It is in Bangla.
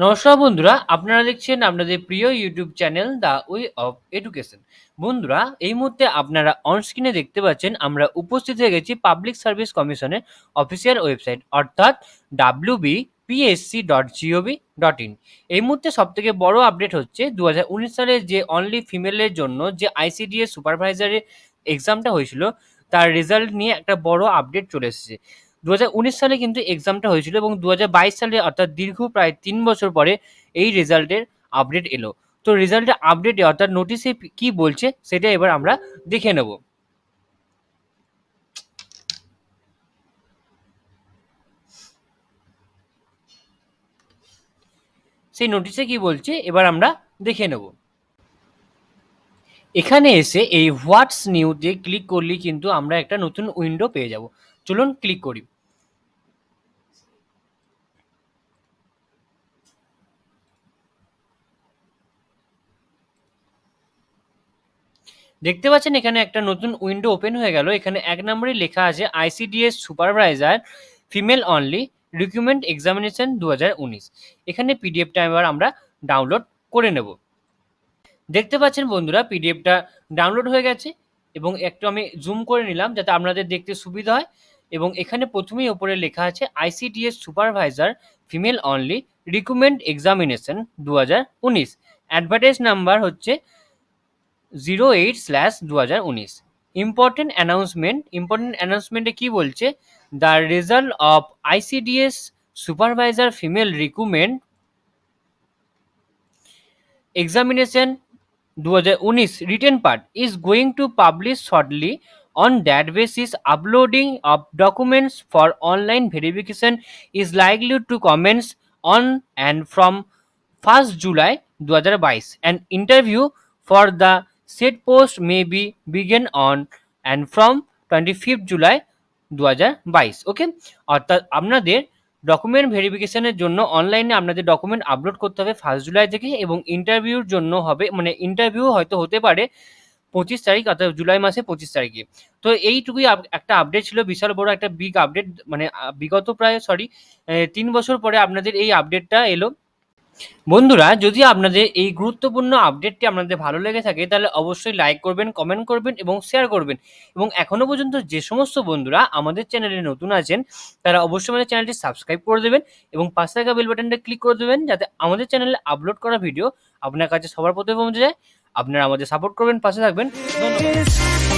নমস্কার বন্ধুরা, আপনারা দেখছেন আপনাদের প্রিয় YouTube channel the way of education. বন্ধুরা, এই মুহূর্তে আপনারা অন স্ক্রিনে দেখতে পাচ্ছেন আমরা উপস্থিত হয়ে গেছি পাবলিক সার্ভিস কমিশনের অফিসিয়াল ওয়েবসাইট অর্থাৎ wbpsc.gov.in। এই মুহূর্তে সবথেকে বড় আপডেট হচ্ছে 2019 সালে যে অনলি ফিমেলের জন্য যে আইসিডিএস সুপারভাইজারের এক্সামটা হয়েছিল তার রেজাল্ট নিয়ে একটা বড় আপডেট চলে এসেছে। 2019 সালে কিন্তু এক্সামটা হয়েছিল এবং 2022 সালে অর্থাৎ দীর্ঘ প্রায় 3 বছর পরে এই রেজাল্টের আপডেট এলো। তো রেজাল্টের আপডেটে অর্থাৎ নোটিশে কি বলছে সেটা এবার আমরা দেখে নেব। সেই নোটিশে কি বলছে এবার আমরা দেখে নেব। এখানে এসে এই হোয়াটস নিউতে ক্লিক করলেই কিন্তু আমরা একটা নতুন উইন্ডো পেয়ে যাব। চলুন ক্লিক করি। দেখতে পাচ্ছেন এখানে একটা নতুন উইন্ডো ওপেন হয়ে গেল। এখানে 1 নম্বরে লেখা আছে ICDS supervisor female only recruitment examination 2019। এখানে পিডিএফটা এবার আমরা ডাউনলোড করে নেব। দেখতে পাচ্ছেন বন্ধুরা পিডিএফটা ডাউনলোড হয়ে গেছে এবং একটু আমি জুম করে নিলাম যাতে আপনাদের দেখতে সুবিধা হয়। এবং এখানে প্রথমেই ওপরে লেখা আছে ICDS supervisor female only recruitment examination 2019। Advertise number হচ্ছে 08/2019। ইম্পর্টেন্ট অ্যানাউন্সমেন্টে কি বলছে, the result of ICDS supervisor female recruitment examination 2019 written part is going to publish shortly. On that basis, uploading of documents for online verification is likely to commence on and from 1st July 2022. An interview for the said post may be begin on and from 25th July 2022. ওকে, অর্থাৎ আপনাদের ডকুমেন্ট ভেরিফিকেশনের জন্য অনলাইনে আপনাদের ডকুমেন্ট আপলোড করতে হবে 1 জুলাই থেকে এবং ইন্টারভিউর জন্য হবে মানে ইন্টারভিউ হয়তো হতে পারে 25 তারিখ অর্থাৎ জুলাই মাসে 25 তারিখে। তো এইটুকুই একটা আপডেট ছিল, বিশাল বড় একটা বিগ আপডেট, মানে বিগত প্রায় 3 বছর পরে আপনাদের এই আপডেটটা এলো। বন্ধুরা, যদি আপনাদের এই গুরুত্বপূর্ণ আপডেটটি আপনাদের ভালো লেগে থাকে তাহলে অবশ্যই লাইক করবেন, কমেন্ট করবেন এবং শেয়ার করবেন। এবং এখনো পর্যন্ত যে সমস্ত বন্ধুরা আমাদের চ্যানেলে নতুন আছেন তারা অবশ্যই আমাদের চ্যানেলটি সাবস্ক্রাইব করে দেবেন এবং পাশে থাকা বেল বাটনটা ক্লিক করে দেবেন যাতে আমাদের চ্যানেলে আপলোড করা ভিডিও আপনার কাছে সবার প্রথমে পৌঁছে যায়। আপনারা আমাদের সাপোর্ট করবেন, পাশে থাকবেন। ধন্যবাদ।